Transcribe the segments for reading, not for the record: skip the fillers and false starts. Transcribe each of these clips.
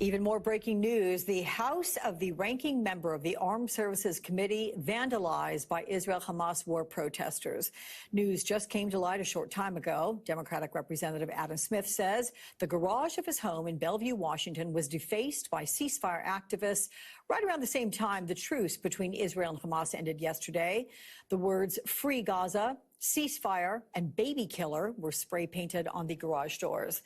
Even more breaking news. The house of the ranking member of the Armed Services Committee vandalized by Israel-Hamas war protesters. News just came to light a short time ago. Democratic Representative Adam Smith says the garage of his home in Bellevue, Washington was defaced by ceasefire activists. Right around the same time, the truce between Israel and Hamas ended yesterday. The words "Free Gaza," "ceasefire," and "baby killer" were spray painted on the garage doors.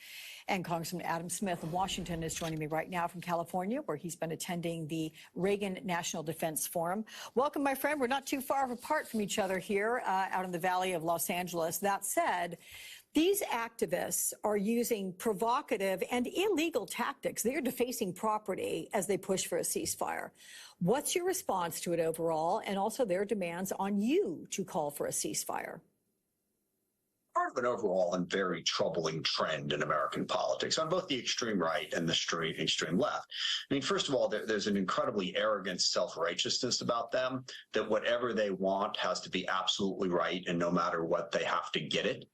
And Congressman Adam Smith of Washington is joining me right now from California, where he's been attending the Reagan National Defense Forum. Welcome, my friend. We're not too far apart from each other here out in the Valley of Los Angeles. That said, these activists are using provocative and illegal tactics. They are defacing property as they push for a ceasefire. What's your response to it overall, and also their demands on you to call for a ceasefire? Part of an overall and very troubling trend in American politics on both the extreme right and the extreme left. I mean, first of all, there's an incredibly arrogant self-righteousness about them, that whatever they want has to be absolutely right, and no matter what, they have to get it.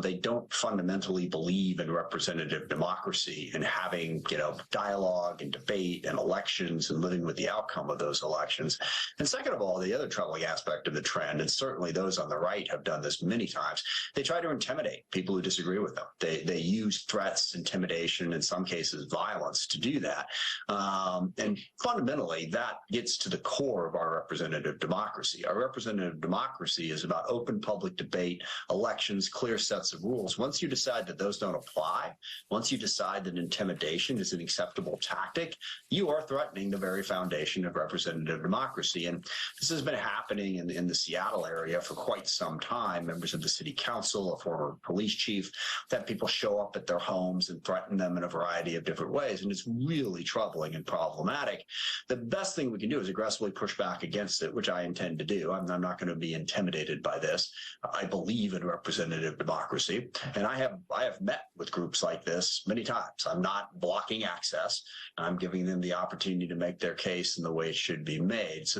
They don't fundamentally believe in representative democracy and having, dialogue and debate and elections and living with the outcome of those elections. And second of all, the other troubling aspect of the trend, and certainly those on the right have done this many times, they try to intimidate people who disagree with them. They use threats, intimidation, in some cases violence to do that. And fundamentally, that gets to the core of our representative democracy. Our representative democracy is about open public debate, elections, clear sets of rules. Once you decide that those don't apply, once you decide that intimidation is an acceptable tactic, you are threatening the very foundation of representative democracy. And this has been happening in the Seattle area for quite some time. Members of the city council, a former police chief, that people show up at their homes and threaten them in a variety of different ways. And it's really troubling and problematic. The best thing we can do is aggressively push back against it, which I intend to do. I'm not going to be intimidated by this. I believe in representative democracy, and I have met with groups like this many times. I'm not blocking access. I'm giving them the opportunity to make their case in the way it should be made. So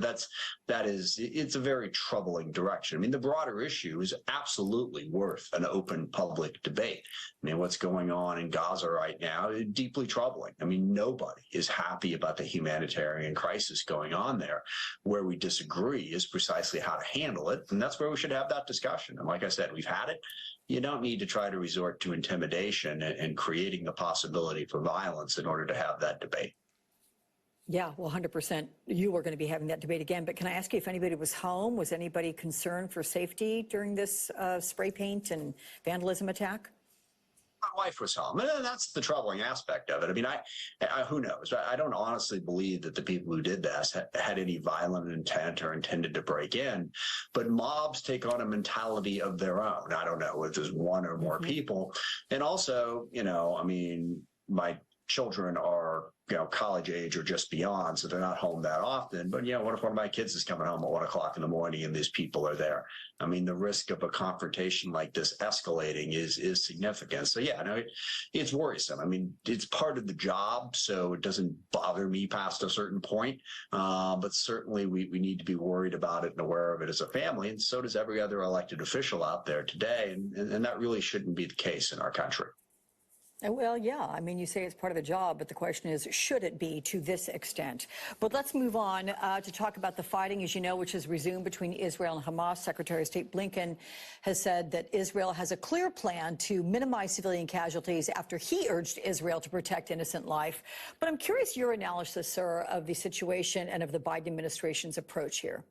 it's a very troubling direction. I mean, the broader issue is absolutely worth an open public debate. I mean, what's going on in Gaza right now is deeply troubling. I mean, nobody is happy about the humanitarian crisis going on there. Where we disagree is precisely how to handle it, and that's where we should have that discussion. And like I said, we've had it. You don't need to try to resort to intimidation and creating the possibility for violence in order to have that debate. Yeah, well, 100%. You are going to be having that debate again. But can I ask you if anybody was home? Was anybody concerned for safety during this spray paint and vandalism attack? My wife was home, and that's the troubling aspect of it. I mean, who knows? I don't honestly believe that the people who did this had any violent intent or intended to break in, but mobs take on a mentality of their own. I don't know if there's one or more people. And also, I mean, my children are college age or just beyond, so they're not home that often. But what if one of my kids is coming home at 1 o'clock in the morning and these people are there? I mean, the risk of a confrontation like this escalating is significant. So it's worrisome. I mean, it's part of the job, so it doesn't bother me past a certain point. But certainly we need to be worried about it and aware of it as a family, and so does every other elected official out there today. And that really shouldn't be the case in our country. Well, yeah. I mean, you say it's part of the job, but the question is, should it be to this extent? But let's move on to talk about the fighting, as you know, which has resumed between Israel and Hamas. Secretary of State Blinken has said that Israel has a clear plan to minimize civilian casualties after he urged Israel to protect innocent life. But I'm curious your analysis, sir, of the situation and of the Biden administration's approach here.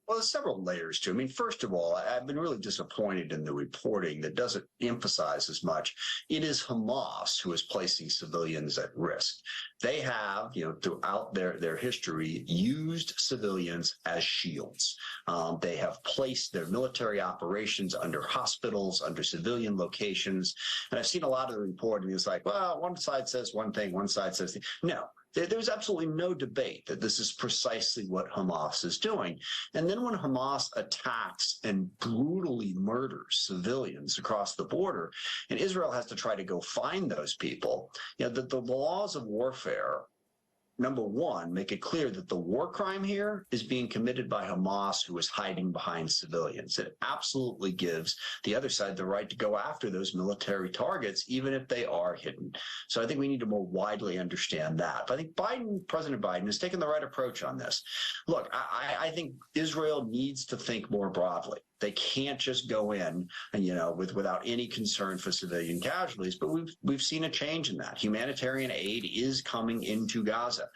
Well, there's several layers to it. I mean, first of all, I've been really disappointed in the reporting that doesn't emphasize as much. It is Hamas who is placing civilians at risk. They have, throughout their history, used civilians as shields. They have placed their military operations under hospitals, under civilian locations. And I've seen a lot of the reporting. It's like, well, one side says one thing, one side says the no. There's absolutely no debate that this is precisely what Hamas is doing. And then when Hamas attacks and brutally murders civilians across the border, and Israel has to try to go find those people, the laws of warfare number one, make it clear that the war crime here is being committed by Hamas, who is hiding behind civilians. It absolutely gives the other side the right to go after those military targets, even if they are hidden. So I think we need to more widely understand that. But I think President Biden has taken the right approach on this. Look, I think Israel needs to think more broadly. They can't just go in and, without any concern for civilian casualties. But we've seen a change in that. Humanitarian aid is coming into Gaza.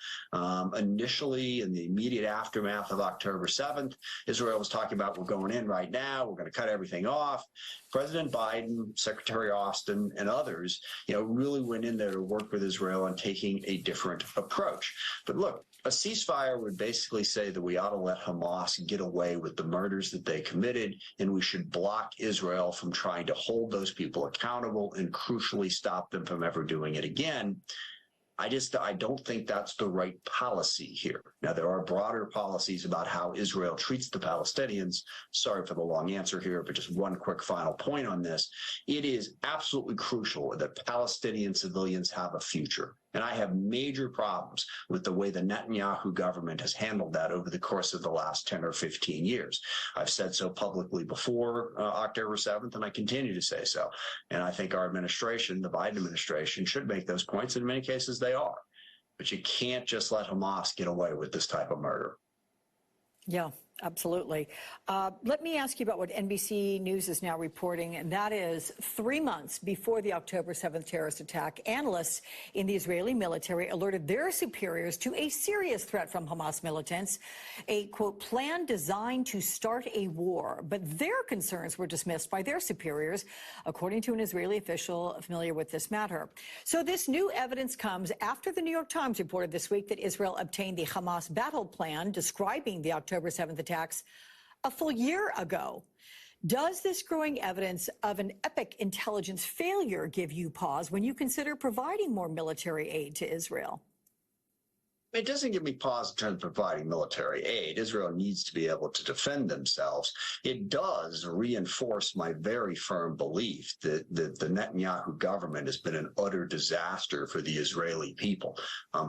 Initially, in the immediate aftermath of October 7th, Israel was talking about, we're going in right now, we're going to cut everything off. President Biden, Secretary Austin, and others, really went in there to work with Israel on taking a different approach. But look, a ceasefire would basically say that we ought to let Hamas get away with the murders that they committed, and we should block Israel from trying to hold those people accountable and crucially stop them from ever doing it again. I don't think that's the right policy here. Now, there are broader policies about how Israel treats the Palestinians. Sorry for the long answer here, but just one quick final point on this. It is absolutely crucial that Palestinian civilians have a future. And I have major problems with the way the Netanyahu government has handled that over the course of the last 10 or 15 years. I've said so publicly before October 7th, and I continue to say so. And I think our administration, the Biden administration, should make those points. In many cases, they are. But you can't just let Hamas get away with this type of murder. Yeah, absolutely. Let me ask you about what NBC News is now reporting, and that is 3 months before the October 7th terrorist attack, analysts in the Israeli military alerted their superiors to a serious threat from Hamas militants, a, quote, plan designed to start a war. But their concerns were dismissed by their superiors, according to an Israeli official familiar with this matter. So this new evidence comes after the New York Times reported this week that Israel obtained the Hamas battle plan describing the October 7th attacks a full year ago. Does this growing evidence of an epic intelligence failure give you pause when you consider providing more military aid to Israel? It doesn't give me pause in terms of providing military aid. Israel needs to be able to defend themselves. It does reinforce my very firm belief that the Netanyahu government has been an utter disaster for the Israeli people,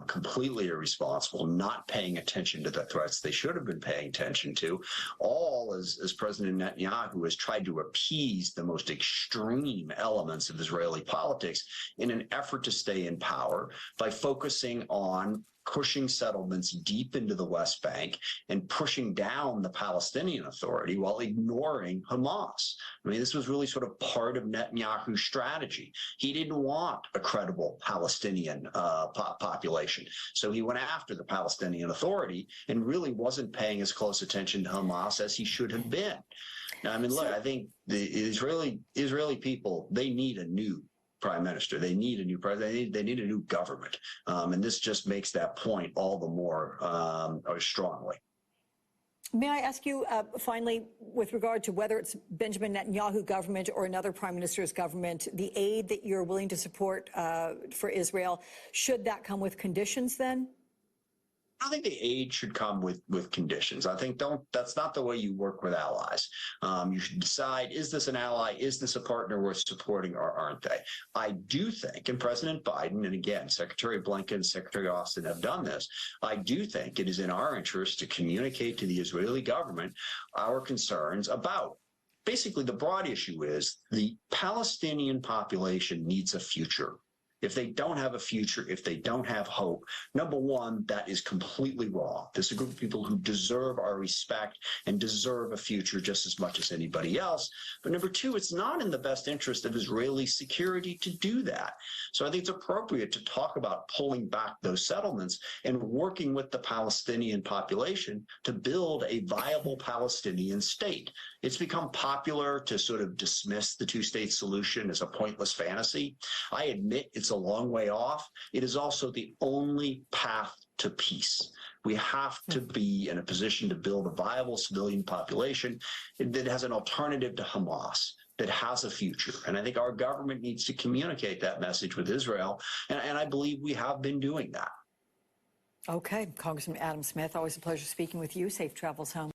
completely irresponsible, not paying attention to the threats they should have been paying attention to, all as President Netanyahu has tried to appease the most extreme elements of Israeli politics in an effort to stay in power by focusing on pushing settlements deep into the West Bank and pushing down the Palestinian Authority while ignoring Hamas. I mean, this was really sort of part of Netanyahu's strategy. He didn't want a credible Palestinian population. So he went after the Palestinian Authority and really wasn't paying as close attention to Hamas as he should have been. Now, I mean, look, I think the Israeli people, they need a new prime minister. They need a new president. They need a new government. And this just makes that point all the more strongly. May I ask you, finally, with regard to whether it's Benjamin Netanyahu government or another prime minister's government, the aid that you're willing to support for Israel, should that come with conditions then? I think the aid should come with conditions. I think that's not the way you work with allies. You should decide, is this an ally? Is this a partner worth supporting or aren't they? I do think, and President Biden, and again, Secretary Blinken, Secretary Austin have done this, I do think it is in our interest to communicate to the Israeli government our concerns about basically the broad issue is the Palestinian population needs a future. If they don't have a future, if they don't have hope, number one, that is completely wrong. This is a group of people who deserve our respect and deserve a future just as much as anybody else. But number two, it's not in the best interest of Israeli security to do that. So I think it's appropriate to talk about pulling back those settlements and working with the Palestinian population to build a viable Palestinian state. It's become popular to sort of dismiss the two-state solution as a pointless fantasy. I admit it's a long way off. It is also the only path to peace. We have to be in a position to build a viable civilian population that has an alternative to Hamas, that has a future. And I think our government needs to communicate that message with Israel. And I believe we have been doing that. Okay. Congressman Adam Smith, always a pleasure speaking with you. Safe travels home.